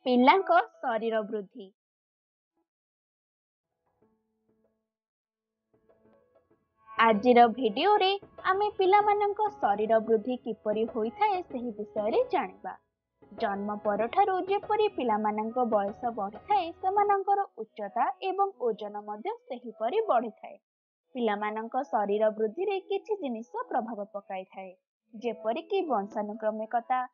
ପିଲାଙ୍କ ଶରୀର ବୃଦ୍ଧି। ଆଜିର ଭିଡିଓରେ ଆମେ ପିଲାମାନଙ୍କ ଶରୀର ବୃଦ୍ଧି କିପରି ହୋଇଥାଏ ସେହି ବିଷୟରେ ଜାଣିବା। ଜନ୍ମ ପରଠାରୁ ଯେପରି ପିଲାମାନଙ୍କ ବୟସ ବଢିଥାଏ, ସେମାନଙ୍କର ଉଚ୍ଚତା ଏବଂ ଓଜନ ମଧ୍ୟ ସେହିପରି ବଢିଥାଏ। ପିଲାମାନଙ୍କ ଶରୀର ବୃଦ୍ଧିରେ କିଛି ଜିନିଷ ପ୍ରଭାବ ପକାଇଥାଏ, ଯେପରିକି ବଂଶାନୁକ୍ରମିକତା,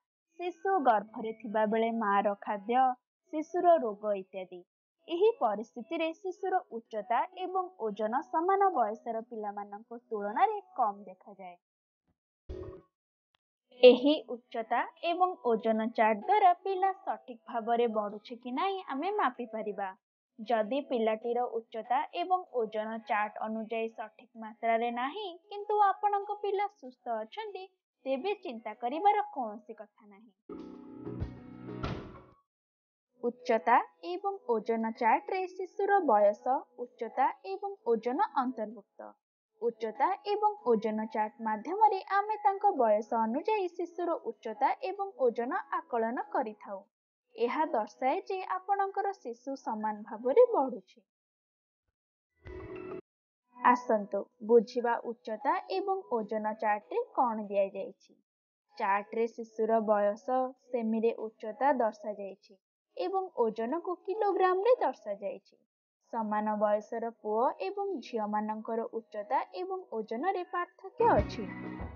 ଶିଶୁ ଗର୍ଭରେ ଥିବା ବେଳେ ମାର ଖାଦ୍ୟ, ଶିଶୁର ରୋଗ ଇତ୍ୟାଦି। ଏହି ପରିସ୍ଥିତିରେ ଶିଶୁର ଉଚ୍ଚତା ଏବଂ ଓଜନ ସମାନ ବୟସର ପିଲାମାନଙ୍କ ତୁଳନାରେ କମ୍ ଦେଖାଯାଏ। ଏହି ଉଚ୍ଚତା ଏବଂ ଓଜନ ଚାର୍ଟ ଦ୍ୱାରା ପିଲା ସଠିକ ଭାବରେ ବଢୁଛି କି ନାହିଁ ଆମେ ମାପିପାରିବା। ଯଦି ପିଲାଟିର ଉଚ୍ଚତା ଏବଂ ଓଜନ ଚାର୍ଟ ଅନୁଯାୟୀ ସଠିକ ମାତ୍ରାରେ ନାହିଁ, କିନ୍ତୁ ଆପଣଙ୍କ ପିଲା ସୁସ୍ଥ ଅଛନ୍ତି, ତେବେ ଚିନ୍ତା କରିବାର କୌଣସି କଥା ନାହିଁ। ଉଚ୍ଚତା ଏବଂ ଓଜନ ଚାର୍ଟରେ ଶିଶୁର ବୟସ, ଉଚ୍ଚତା ଏବଂ ଓଜନ ଅନ୍ତର୍ଭୁକ୍ତ। ଉଚ୍ଚତା ଏବଂ ଓଜନ ଚାର୍ଟ ମାଧ୍ୟମରେ ଆମେ ତାଙ୍କ ବୟସ ଅନୁଯାୟୀ ଶିଶୁର ଉଚ୍ଚତା ଏବଂ ଓଜନ ଆକଳନ କରିଥାଉ। ଏହା ଦର୍ଶାଏ ଯେ ଆପଣଙ୍କର ଶିଶୁ ସମାନ ଭାବରେ ବଢୁଛି। ଆସନ୍ତୁ ବୁଝିବା ଉଚ୍ଚତା ଏବଂ ଓଜନ ଚାର୍ଟରେ କ'ଣ ଦିଆଯାଇଛି। ଚାର୍ଟରେ ଶିଶୁର ବୟସ, ସେମିରେ ଉଚ୍ଚତା ଦର୍ଶାଯାଇଛି ଏବଂ ଓଜନକୁ କିଲୋଗ୍ରାମରେ ଦର୍ଶାଯାଇଛି। ସମାନ ବୟସର ପୁଅ ଏବଂ ଝିଅମାନଙ୍କର ଉଚ୍ଚତା ଏବଂ ଓଜନରେ ପାର୍ଥକ୍ୟ ଅଛି।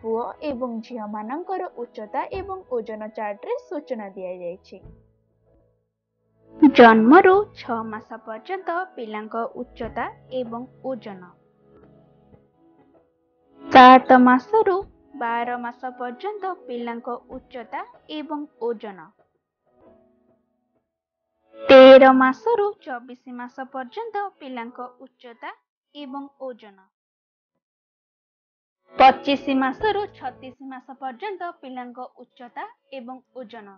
ପୁଅ ଏବଂ ଝିଅମାନଙ୍କର ଉଚ୍ଚତା ଏବଂ ଓଜନ ଚାର୍ଟରେ ସୂଚନା ଦିଆଯାଇଛି। ଜନ୍ମରୁ 6 ମାସ ପର୍ଯ୍ୟନ୍ତ ପିଲାଙ୍କ ଉଚ୍ଚତା ଏବଂ ଓଜନ। 7 ମାସରୁ 12 ମାସ ପର୍ଯ୍ୟନ୍ତ ପିଲାଙ୍କ ଉଚ୍ଚତା ଏବଂ ଓଜନ। 13 ମାସରୁ 24 ମାସ ପର୍ଯ୍ୟନ୍ତ ପିଲାଙ୍କ ଉଚ୍ଚତା ଏବଂ ଓଜନ। 25 ମାସରୁ 36 ମାସ ପର୍ଯ୍ୟନ୍ତ ପିଲାଙ୍କ ଉଚ୍ଚତା ଏବଂ ଓଜନ।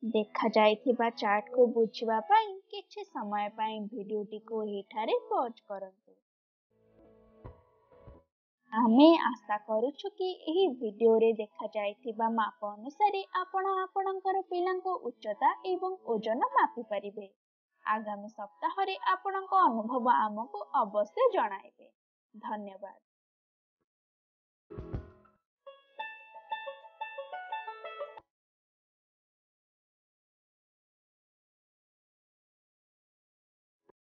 ଦେଖାଯାଇଥିବା ଚାର୍ଟକୁ ବୁଝିବା ପାଇଁ କିଛି ସମୟ ପାଇଁ ଭିଡିଓଟିକୁ ଏଠାରେ ପଜ୍ କରନ୍ତୁ। ଆମେ ଆଶା କରୁଛୁ କି ଏହି ଭିଡିଓରେ ଦେଖାଯାଇଥିବା ମାପ ଅନୁସାରେ ଆପଣ ଆପଣଙ୍କର ପିଲାଙ୍କ ଉଚ୍ଚତା ଏବଂ ଓଜନ ମାପିପାରିବେ। ଆଗାମୀ ସପ୍ତାହରେ ଆପଣଙ୍କ ଅନୁଭବ ଆମକୁ ଅବଶ୍ୟ ଜଣାଇବେ। ଧନ୍ୟବାଦ।